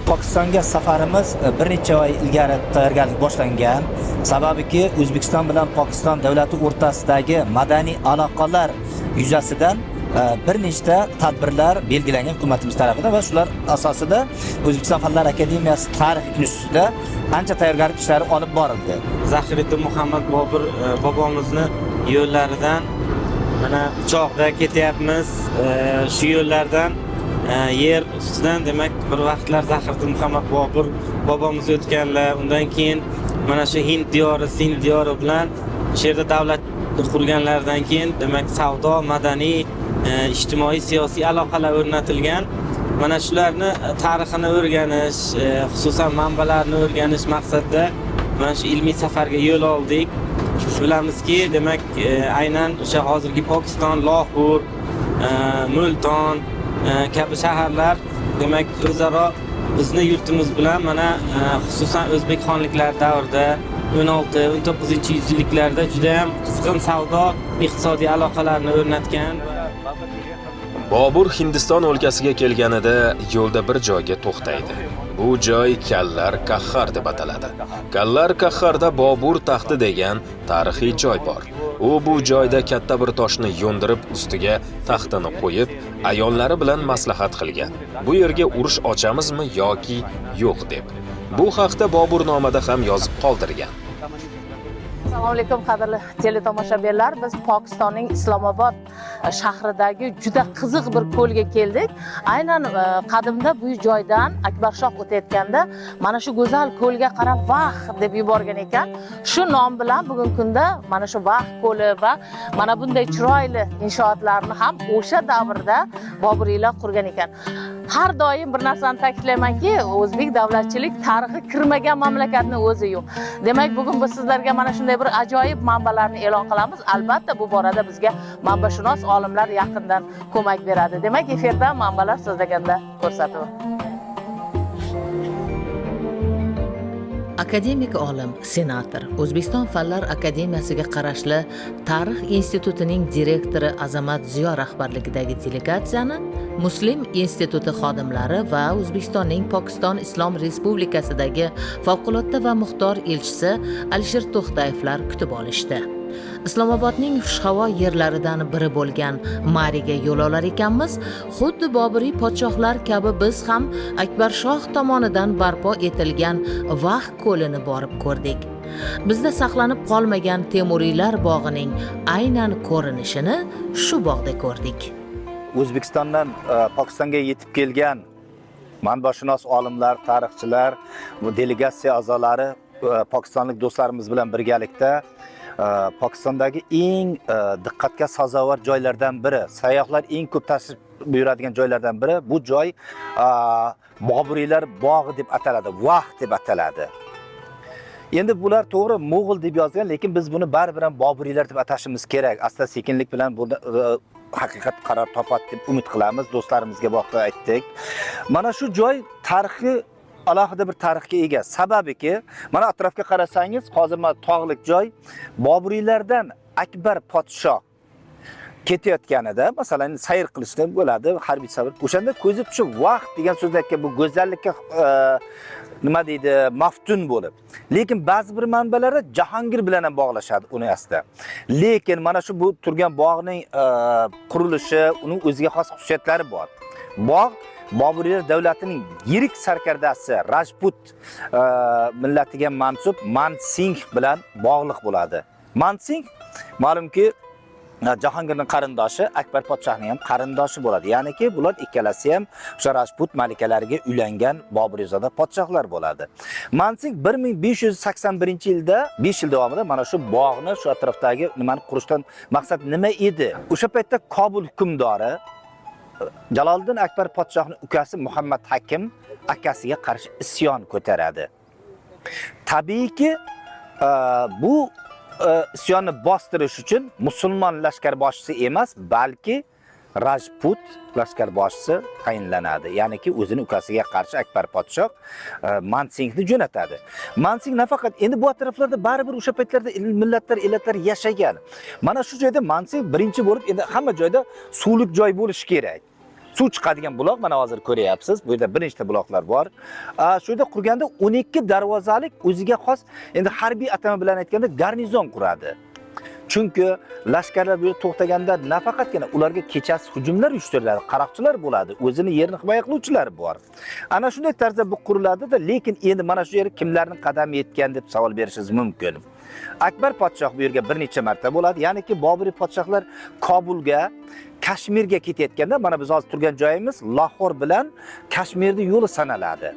Pokistonga safarimiz bir necha oy ilgari tayyorgarlik boshlangan. Sababiki O'zbekiston bilan Pokiston davlati o'rtasidagi madaniy aloqalar yuzasidan bir nechta tadbirlar belgilangan hukumatimiz tomonidan va shular asosida O'zbekiston Fanlar akademiyasi tarix institutida ancha tayyorgarlik ishlari olib borildi. Zahiriddin Muhammad Bobur bobomizni yo'llaridan mana uchoqda ketyapmiz. Shu yo'llardan yer ustidan demak bir vaqtlar Zahiriddin Muhammad Bobur bobomiz o'tganlar. Undan keyin mana shu Hind diyori, Sind diyori bilan shu yerda davlat qurganlardan keyin demak savdo, madaniy, ijtimoiy, siyosiy aloqalar o'rnatilgan. Mana shularni tarixini o'rganish, xususan manbalarni o'rganish maqsadida mana shu ilmiy safarga yo'l oldik. Biz bilamizki, demak aynan o'sha hozirgi Pokiston, Lohur, Multon kabi shaharlar demak o'zaro bizni yurtimiz bilan mana xususan o'zbek xonliklari davrida 16-19-yuzilliklarda juda ham qizg'in savdo, iqtisodiy aloqalarni o'rnatgan. Bobur Hindiston o'lkasiga kelganida yo'lda bir joyga to'xtaydi. Bu joy Kallar Kahhar deb ataladi. Kallar Kahharda Bobur taxti degan tarixiy joy bor. U bu joyda katta bir toshni yo'ndirib ustiga taxtini qo'yib, ayollari bilan maslahat qilgan. Bu yerga urush ochamizmi yoki yo'q deb. Bu haqda Boburnomada ham yozib qoldirgan. Assalomu alaykum qadrli teletomoshabinlar. Biz Pokistonning Islomobod shahridagi juda qiziq bir ko'lga keldik. Aynan qadimda bu joydan Akbarshoh o'tayotganda mana shu go'zal ko'lga qarab Vah deb yuborgan ekan. Shu nom bilan bugungi kunda mana shu Vah ko'li va mana bunday chiroyli inshootlarni ham o'sha davrda Boburiylar qurgan ekan. Har doim bir narsani ta'kidlaymanki, o'zbek davlatchilik tarixi kirmagan mamlakatning o'zi yo'q. Demak, bugun biz sizlarga mana shunday bir ajoyib manbalarni e'lon qilamiz. Albatta, bu borada bizga manbashunos olimlar yaqindan ko'mak beradi. Demak, efirda manbalar so'zlaganda ko'rsatuv. Akademik olim, senator, O'zbekiston Fanlar akademiyasiga qarashli Tarix institutining direktori Azamat Ziyo rahbarligidagi delegatsiyani Muslim instituti xodimlari va O'zbekistonning Pokiston Islom Respublikasidagi favqulodda va muxtor elchisi Alisher To'xtayevlar kutib olishdi. Islomobodning xushhavo yerlaridan biri bo'lgan Mariga yo'l olar ekanmiz. Xuddi Boburiy podshohlar kabi biz ham Akbarshoh tomonidan barpo etilgan Vah ko'lini borib ko'rdik. Bizda saqlanib qolmagan Temuriylar bog'ining aynan ko'rinishini shu bog'da ko'rdik. O'zbekistondan Pokistonga yetib kelgan manbashunos olimlar, tarixchilar, delegatsiya a'zolari pokistonlik do'stlarimiz bilan birgalikda Pokistondagi eng diqqatga sazovor joylardan biri, sayyohlar eng ko'p tashrif buyuradigan joylardan biri bu joy Boburiylar bog'i deb ataladi, Vah deb ataladi. Endi bular to'g'ri Mo'g'ul deb yozgan, lekin biz buni baribir ham Boburiylar deb atashimiz kerak. Asta-sekinlik bilan buni haqiqat qaror topadi deb umid qilamiz. Do'stlarimizga vaqtda aytdik. Mana shu joy tarixi alohida bir tarixga ega. Sababiki, mana atrofga qarasangiz, hozir mana tog'lik joy Boburiylardan Akbar podshoh ketayotganida, masalan, sayr qilishda bo'ladi, harbiy savr. O'shanda ko'zi tushib Vah degan so'zni aytgan, bu go'zallikka nima deydi, maftun bo'lib. Lekin ba'zi bir manbalarda Jahongir bilan ham bog'lashadi uni asli. Lekin mana shu bu turgan bog'ning qurilishi, uning o'ziga xos xususiyatlari bor. Bog' Boburiylar davlatining yirik sarkardasi Rajput millatiga mansub Man Singh bilan bog'liq bo'ladi. Man Singh ma'lumki Jahongirning qarindoshi, Akbar podshohning ham qarindoshi bo'ladi. Ya'niki bular ikkalasi ham o'sha Rajput malikalariga uylangan Boburiyzoda podshohlar bo'ladi. Man Singh 1581-yilda 5 yil davomida mana shu bog'ni, shu atrofdagi nimani qurishdan maqsad nima edi? O'sha paytda Kobul hukmdori Jaloliddin Akbar podshohning ukasi Muhammad Hakim akasiga qarshi isyon ko'taradi. Tabiiyki, bu isyonni bostirish uchun musulmon lashkarboshisi emas, balki Rajput lashkarboshisi tayinlanadi. Ya'niki o'zining ukasiga qarshi Akbar podshoh Man Singhni jo'natadi. Man Singh nafaqat endi bu atroflarda baribir o'sha paytlarda millatlar, elatlar yashagan. Mana shu joyda Man Singh birinchi bo'lib, endi hamma joyda suvlik joy bo'lishi kerak. suv chiqadigan buloq mana hozir ko'ryapsiz. Bu yerda bir nechta buloqlar bor. Shu yerda qurganda 12 darvozalik o'ziga xos, endi harbiy atama bilan aytganda garnizon quradi. Chunki lashkarlar bu yerda to'xtaganda nafaqatgina ularga kechasi hujumlar uyushtiriladi, qaroqchilar bo'ladi, o'zini yerini himoya qiluvchilar bor. Ana shunday tarzda bu quriladi-da, lekin endi mana shu yerga kimlarning qadami yetgan deb savol berishingiz mumkin. Akbar podshoh bu yerga bir necha marta bo'ladi. Ya'niki Boburiy podshohlar Kobulga, Kashmirga ketayotganda, mana biz hozir turgan joyimiz Lahor bilan Kashmirning yo'li sanaladi.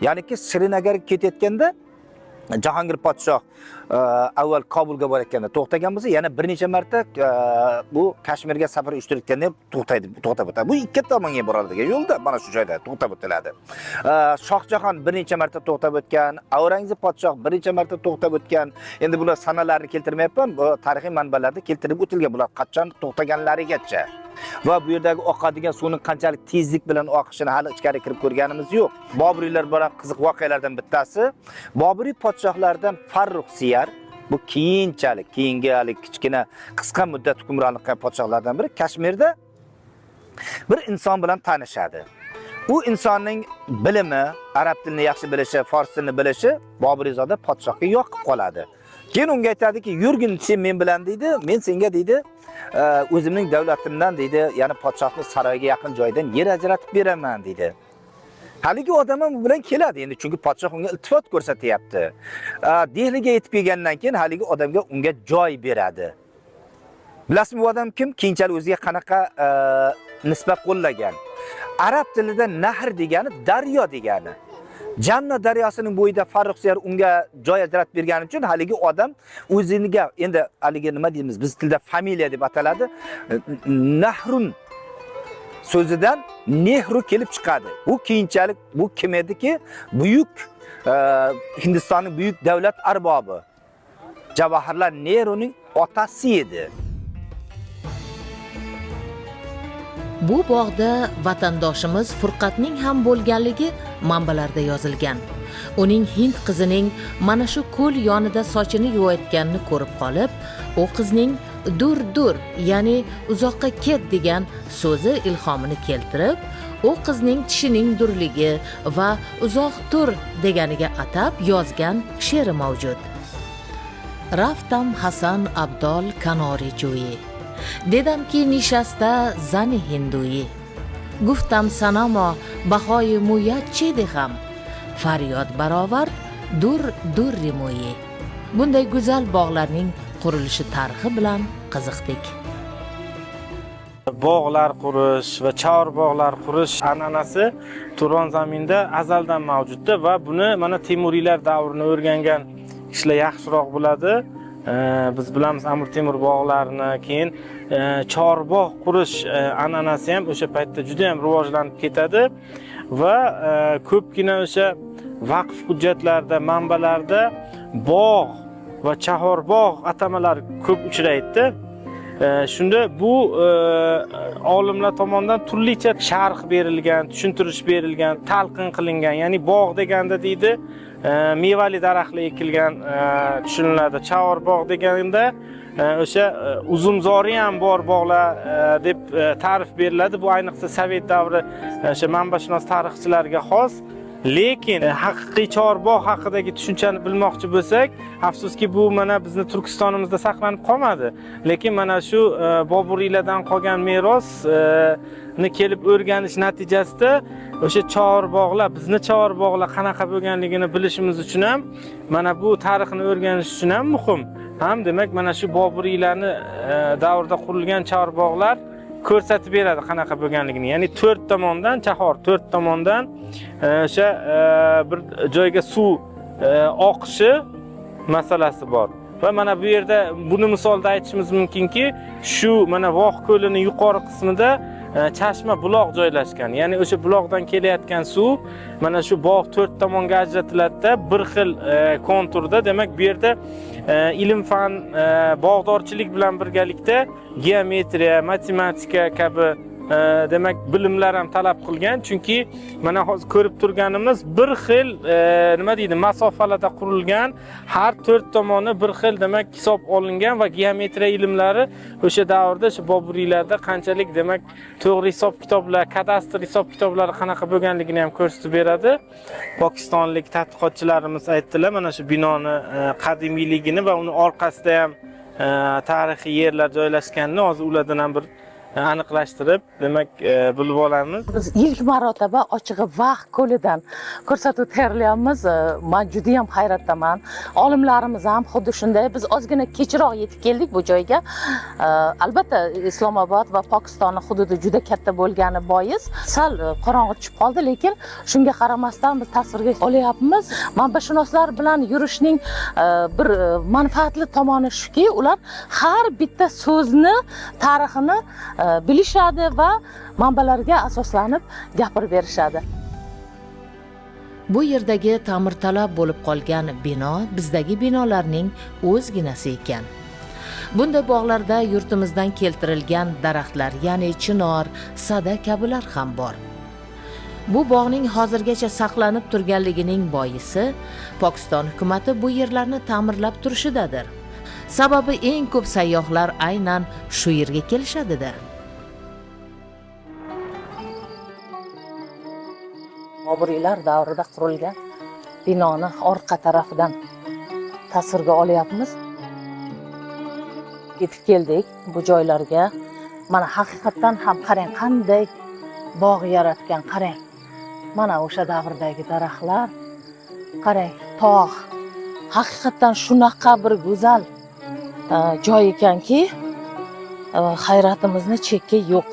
Ya'niki Srinagarga ketayotganda Jahongir podshoh avval Kobulga borayotganda to'xtagan bo'lsa, yana bir necha marta bu Kashmirga safar uyushtirayotganda to'xtab o'tadi. Bu ikki tomonga boradigan yo'lda mana shu joyda to'xtab o'tiladi. Shohjahon bir necha marta to'xtab o'tgan, Aurangzeb podshoh bir necha marta to'xtab o'tgan. Endi bular sanalarni keltirmayapman, bu tarixiy manbalarda keltirib o'tilgan, bular qachon to'xtaganlarigacha. Va bu yerdagi oqadigan suvning qanchalik tezlik bilan oqishini hali ichkari kirib ko'rganimiz yo'q. Boburiylar bilan qiziq voqealardan bittasi, Boburiy podshohlardan Farruh Siyar, bu keyingi hali kichkina qisqa muddat hukmronlik qilgan podshohlardan biri Kashmirda bir inson bilan tanishadi. Bu insonning bilimi, arab tilini yaxshi bilishi, fors tilini bilishi Boburiyzoda podshohga yoqib qoladi. Keyin unga aytadiki, "Yurgin, sen men bilan" deydi, "Men senga" deydi, "o'zimning davlatimdan" deydi, "yana podshohning saroyiga yaqin joydan yer ajratib beraman" deydi. Haligi odam ham bu bilan keladi endi, chunki podshoh unga iltifot ko'rsatyapti. Dehliga yetib kelgandan keyin haligi odamga unga joy beradi. Bilasizmi bu odam kim? Keyinchalik o'ziga qanaqa nisbat qo'llagan? Arab tilida nahr degani daryo degani. Janna daryosining bo'yida Farruh Siyar unga joy ajratib bergani uchun haligi odam o'ziga, endi haligi nima deymiz, biz tilda familiya deb ataladi, Nahrun so'zidan Nehru kelib chiqadi. Bu keyinchalik bu kim ediki? Buyuk Hindistonning buyuk davlat arbobi Javaharlal Nehruning otasi edi. Bu bog'da vatandoshimiz Furqatning ham bo'lganligi manbalarda yozilgan. Uning hind qizining mana shu ko'l yonida sochini yuvayotganini ko'rib qolib, u qizning dur, ya'ni uzoqqa ket degan so'zi ilhomini keltirib, u qizning tishining durligi va uzoq tur deganiga atab yozgan she'ri mavjud. Raftam Hasan Abdol Kanori joyi. Dedam ki nishasta zani hinduyi. Guftam sanamo bahoyi muyatchi deham. Faryod barobar dur rimoyi. Bunday go'zal bog'larning qurilishi tarixi bilan qiziqdik. Bog'lar qurish va chor bog'lar qurish an'anasi Turon zaminda azaldan mavjudda va buni mana Temuriylar davrini o'rgangan kishilar yaxshiroq biladi. Biz bilamiz Amir Temur bog'larini, keyin chorbog' qurish an'anasi ham o'sha paytda juda ham rivojlanib ketadi va ko'pgina o'sha vaqf hujjatlarida, manbalarda bog' va chahorbog' atamalari ko'p uchraydi. Shunda bu olimlar tomonidan turlicha sharh berilgan, tushuntirish berilgan, talqin qilingan. Ya'ni bog' deganda deydi, mevali daraxtlar ekilgan tushuniladi. Chahorbog' deganda o'sha uzumzori ham bor bog'lar deb ta'rif beriladi. Bu ayniqsa Sovet davri o'sha manbashunos tarixchilarga xos. Lekin haqiqiy chorbog' haqidagi tushunchani bilmoqchi bo'lsak, afsuski bu mana bizning Turkistonimizda saqlanib qolmadi. Lekin mana shu Boburiylardan qolgan merosni kelib o'rganish natijasida o'sha chorbog'lar, bizni chorbog'lar qanaqa bo'lganligini bilishimiz uchun ham, mana bu tarixni o'rganish uchun ham muhim. Ham demak mana shu Boburiylarni davrida qurilgan chorbog'lar ko'rsatib beradi qanaqa bo'lganligini. Ya'ni 4 tomondan chahor, 4 tomondan o'sha bir joyga suv oqishi masalasi bor. Va mana bu yerda buni misolda aytishimiz mumkinki, shu mana Voh ko'lining yuqori qismida chashma buloq joylashgan. Ya'ni o'sha buloqdan kelayotgan suv mana shu bog' 4 tomonga ajratiladi, bir xil konturda. Demak, bu yerda ilm fan, bog'dorchilik bilan birgalikda geometriya, matematika kabi demak bilimlar ham talab qilgan, chunki mana hozir ko'rib turganimiz bir xil nima deydi, masofalarda qurilgan, har 4 tomoni bir xil demak hisob olingan va geometriya ilmlari o'sha davrda shu Boburiylarda qanchalik demak to'g'ri hisob kitoblar, kadastr hisob kitoblari qanaqa bo'lganligini ham ko'rsatib beradi. Pokistonlik tadqiqotchilarimiz aytdilar, mana shu binoni qadimiyligini va uni orqasida ham tarixiy yerlar joylashganini hozir ulardan ham bir aniqlashtirib, demak, bilib olamiz. Biz ilk marotaba ochig'i vaqt ko'lidan ko'rsatuv tayyorlayapmiz. Men juda ham hayratdaman. Olimlarimiz ham xuddi shunday. Biz ozgina kechroq yetib keldik bu joyga. Albatta Islomobod va Pokistonning hududi juda katta bo'lgani bois sal qorong'i tushib qoldi, lekin shunga qaramasdan biz tasvirga olyapmiz. Manbashunoslar bilan yurishning bir manfaatli tomoni shuki, ular har bitta so'zni, tarixini bilishadi va manbalarga asoslanib gapirib berishadi. Bu yerdagi ta'mirtalab bo'lib qolgan bino bizdagi binolarning o'zginasi ekan. Bunday bog'larda yurtimizdan keltirilgan daraxtlar, ya'ni chinor, sada kabilar ham bor. Bu bog'ning hozirgacha saqlanib turganligining boisi Pokiston hukumatati bu yerlarni ta'mirlab turishidadir. Sababi eng ko'p sayyohlar aynan shu yerga kelishadi-da. Boburiylar davrida qurilgan binoni orqa tarafidan tasvirga olyapmiz. Yetib keldik bu joylarga. Mana haqiqatdan ham qarang, qanday bog' yaratgan, qarang. Mana o'sha davrdagi daraxtlar, qarang, tog'. Haqiqatdan shunaqa bir go'zal joy ekanki, hayratimizni chekki yo'q.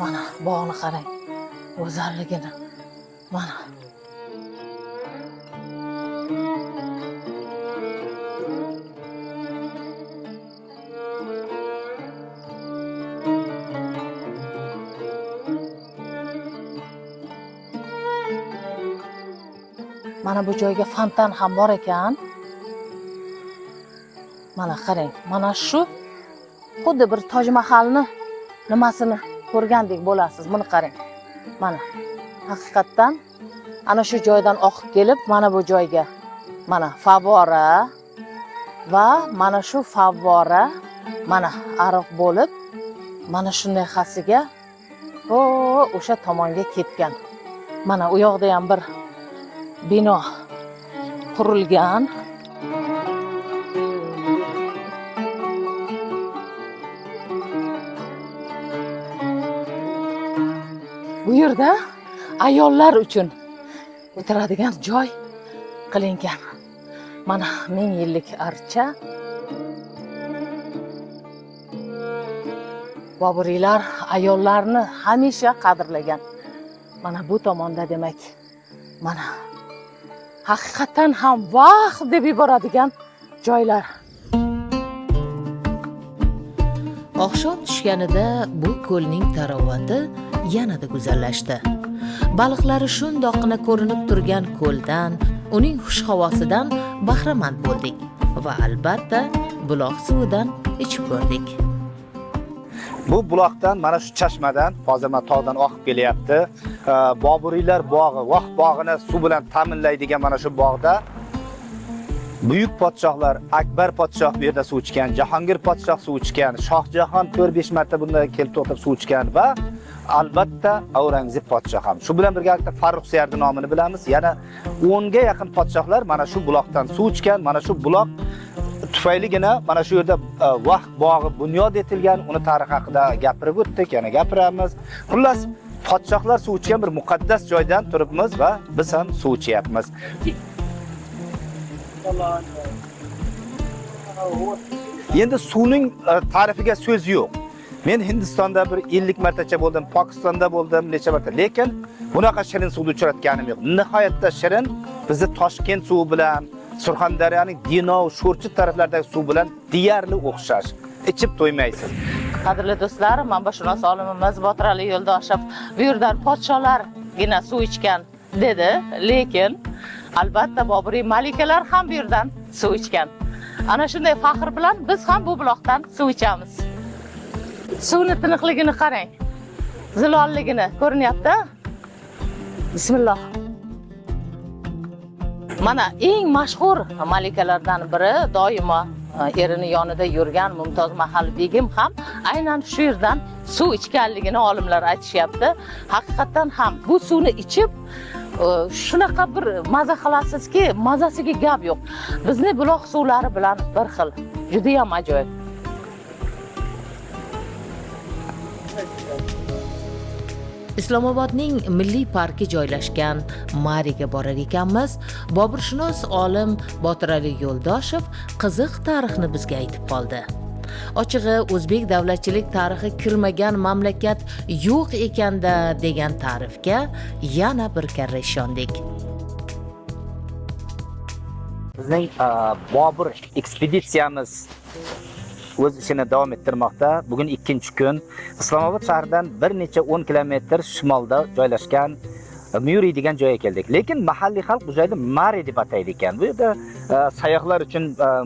Mana bog'ni qarang, go'zalligini. Mana mana bu joyga fontan ham bor ekan. Mana qarang, mana shu xuddi bir Toj Mahalni nimasini ko'rgandek bo'lasiz. Buni qarang. Mana haqiqatdan ana shu joydan oqib kelib, mana bu joyga mana favvora va mana shu favvora mana ariq bo'lib, mana shunday xasiga o'sha tomonga ketgan. Mana u yoqda ham bir bino qurilgan. Bu yerda ayollar uchun o'tiradigan joy qilingan. Mana 1000 yillik archa. Boburiylar ayollarni hamisha qadrlagan. Mana bu tomonda demak, mana haqiqatan ham vaqt deb yuboradigan joylar. Oqshom tushganida bu ko'lning tarovati yanada go'zallashdi. Baliqlari shundoqqina ko'rinib turgan ko'ldan, uning xush havosidan bahramand bo'ldik va albatta buloq suvidan ichib ko'rdik. Bu buloqdan, mana shu chashmadan, hozir mana tog'dan oqib kelyapti. Boburiylar bog'i, vaqt bog'ini suv bilan ta'minlaydigan mana shu bog'da buyuk podshohlar, Akbar podshoh bu yerda suv ichgan, Jahongir podshoh suv ichgan, Shohjahon 4-5 marta bunda kelib to'xtab suv ichgan va albatta Aurangzeb podshoh ham. Shu bilan birgalikda Farruh Siyardi nomini bilamiz. Yana 10 ga yaqin podshohlar mana shu buloqdan suv ichgan. Mana shu buloq tufayligina mana shu yerda vaqt bog'i bunyod etilgan. Uni tarixi haqida gapirib o'tdik, yana gapiramiz. Xullas, podshohlar suv ichgan bir muqaddas joydan turibmiz va biz ham suv ichyapmiz. Endi suvning tarifiga so'z yo'q. Men Hindistonda bir 50 martacha bo'ldim, Pokistonda bo'ldim, necha marta. Lekin bunaqa shirin suvni uchratganim yo'q. Nihoyatda shirin. Bizni Toshkent suvi bilan, Surxondaryoning Denov, Sho'rchi taraflaridagi suv bilan deyarli o'xshash. Ichib to'ymaysiz. Qadrli do'stlar, manbashunos olimimiz Botir Ali Yo'ldoshev bu yerdan podsholargina suv ichgan dedi, lekin albatta Boburiy malikalar ham bu yerdan suv ichgan. Ana shunday faxr bilan biz ham bu buloqdan suv ichamiz. Suvni tiniqligini qarang. Zilolligini ko'rinyapti. Bismillah. Mana eng mashhur malikalardan biri doimo erini yonida yurgan Mumtoz Mahal begim ham aynan shu yerdan suv ichganligini olimlar aytishyapti. Haqiqatan ham bu suvni ichib shunaqa bir maza qilasizki, mazasiga gap yo'q. Bizni buloq suvlari bilan bir xil. Juda ham ajoyib. Islomobodning milliy parki joylashgan Mariga borar ekanmiz. Boburshunos olim Botir Ali Yo'ldoshev qiziq tarixni bizga aytib qoldi. Ochig'i o'zbek davlatchilik tarixi kirmagan mamlakat yo'q ekanda degan ta'rifga yana bir karra ishondik. Bizning Bobur ekspeditsiyamiz o'z ishini davom ettirmoqda. Bugun 2-kun Islomobod shahridan bir necha 10 kilometr shimolda joylashgan Myuri degan joyga keldik. Lekin mahalliy xalq bu joyda Mari deb ataydi ekan. Bu yerda sayyohlar uchun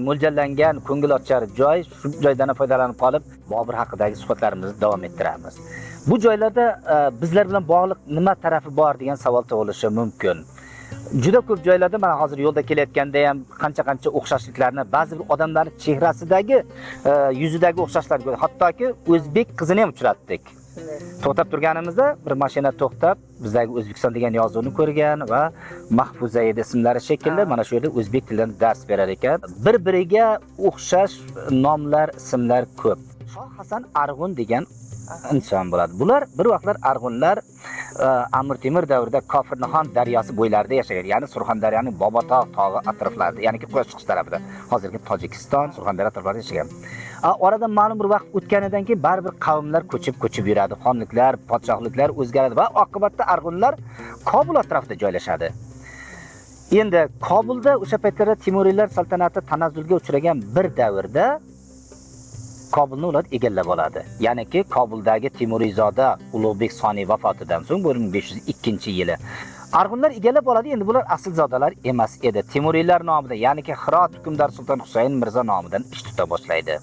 mo'ljallangan ko'ngilochar joy. Shu joydan foydalanib qolib, Bobur haqidagi suhbatlarimizni davom ettiramiz. Bu joylarda bizlar bilan bog'liq nima tarafi bor degan savol tug'ilishi mumkin. Juda ko'p joylarda mana hozir yo'lda kelayotganda ham qancha o'xshashliklarni, ba'zi bir odamlarning chehrasidagi, yuzidagi o'xshashlar ko'rdik. Hattoki o'zbek qizini ham uchratdik. To'xtab turganimizda bir mashina to'xtab, bizdagi O'zbekiston degan yozuvni ko'rgan va Mahfuza edi ismlari shekilli, mana shu yerda o'zbek tilidan dars berar ekan. Bir-biriga o'xshash nomlar, ismlar ko'p. Shoh Hasan Arg'un degan inson bo'ladi. Bular bir vaqtlar arg'unlar Amir Temur davrida Kofirnihon daryosi bo'ylarida yashagan, ya'ni Surxondaryoning Bobotog' tog'i atroflarida, ya'ni quyosh chiqish tarafida, hozirgi Tojikiston, Surxondaryo atroflarida yashagan. Oradan ma'lum bir vaqt o'tganidan keyin baribir qavmlar ko'chib yuradi, xonliklar, podshohliklar o'zgaradi va oqibatda arg'unlar Kobul atrofida joylashadi. Endi Kobulda o'sha paytlarda Temuriylar saltanati tanazzulga uchragan bir davrda Kobulni ular egallab oladi. Ya'niki Kobuldagi Temuriyzoda Ulug'bek Soniy vafotidan so'ng 1502-yili arg'unlar egallab oladi. Endi bular aslzodalar emas edi. Temuriylar nomidan, ya'niki Hirot hukmdor Sulton Husayn Mirzo nomidan ish tuta boshlaydi.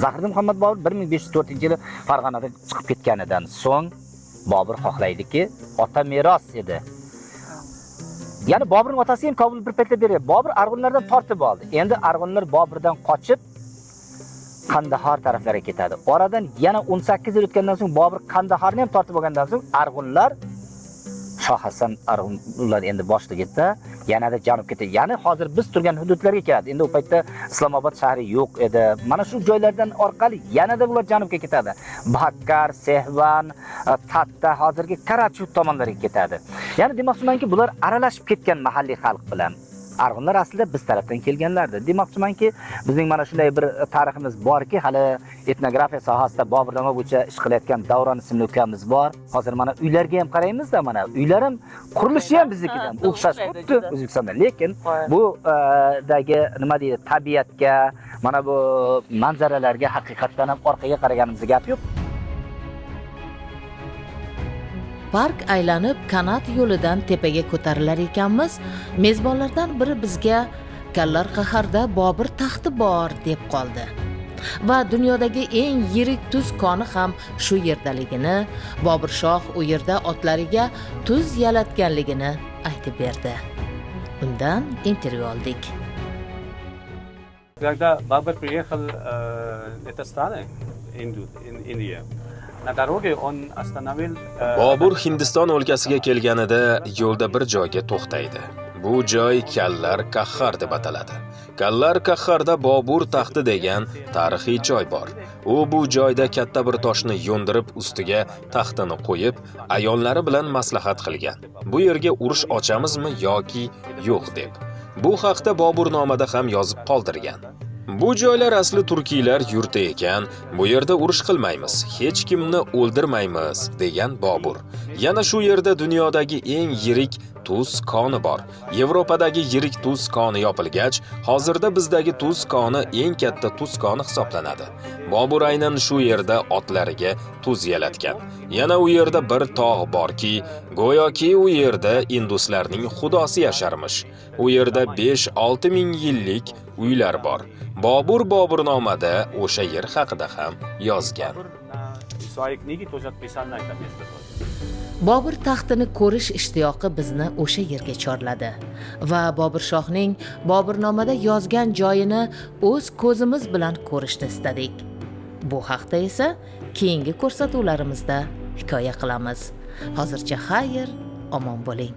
Zahiriddin Muhammad Bobur 1504-yili Farg'onadan chiqib ketganidan so'ng Bobur xohlaydiki, ota meros edi. Ya'ni Boburning otasi ham Kobul bir paytlar bergan. Bobur arg'unlardan tortib oldi. Endi arg'unlar Boburdan qochib Qandahor taraflariga ketadi. Oradan yana 18 yil o'tgandan so'ng Bobur Qandahorni ham tortib olgandan so'ng arg'unlar Shoh Hasan Arg'unlar endi boshligida yanada janubga ketadi. Ya'ni hozir biz turgan hududlarga keladi. Endi u paytda Islomobod shahri yo'q edi. Mana shu joylardan orqali yanada bular janubga ketadi. Bakkar, Sehvan, Tatta, hozirgi Karachi tomonlariga ketadi. Ya'ni demoqchimanki, bular aralashib ketgan mahalliy xalq bilan. Arg'unlar aslida biz tarafdan kelganlardir. Demoqchimanki, bizning mana shunday bir tariximiz borki, hali etnografiya sohasida Boburnoma bo'yicha ish qilayotgan Davron ismli ukamiz bor. Hozir mana uylarga ham qaraymiz-da, mana uylar ham qurilishi ham biznikidan o'xshash xuddi O'zbekistonda. Lekin bu dagi nima deydi, tabiatga, mana bu manzaralarga haqiqatdan ham orqaga qaraganimizda gap yo'q. Park aylanib kanat yo'lidan tepaga ko'tarilar ekanmiz. Mezbonlardan biri bizga Kallar qaharda Bobur taxti bor deb qoldi. Va dunyodagi eng yirik tuz koni ham shu yerdaligini, Bobur shoh u yerda otlariga tuz yalatganligini aytib berdi. Undan intervyu oldik. Когда Бабур приехал этой страны, Индия, на дороге он остановил... Bobur Hindiston o'lkasiga kelganida yo'lda bir joyga to'xtaydi. Bu joy Kallar Qahhar deb ataladi. Kallar Qahharda Bobur taxti degan tarixiy joy bor. U bu joyda katta bir toshni yo'ndirib ustiga taxtini qo'yib, ayollari bilan maslahat qilgan. Bu yerga urush ochamizmi yoki yo'q deb. Bu haqda Boburnomada ham yozib qoldirgan. Bu joylar asli turkiylar yurti ekan, bu yerda urush qilmaymiz, hech kimni o'ldirmaymiz degan Bobur. Yana shu yerda dunyodagi eng yirik tuz koni bor. Yevropadagi yirik tuz koni yopilgach, hozirda bizdagi tuz koni eng katta tuz koni hisoblanadi. Bobur aynan shu yerda otlariga tuz yalatgan. Yana u yerda bir tog' borki, go'yoki u yerda induslarning xudosi yasharmish. U yerda 5-6 ming yillik uylar bor. Bobur Boburnomada o'sha yer haqida ham yozgan. Soy kniги тоже описано это место. Bobur taxtini ko'rish ishtiyoqi bizni o'sha yerga chorladi va Bobur shohning Boburnomada yozgan joyini o'z ko'zimiz bilan ko'rishni istadik. Bu haqda esa keyingi ko'rsatuvlarimizda hikoya qilamiz. Hozircha xayr, omon bo'ling.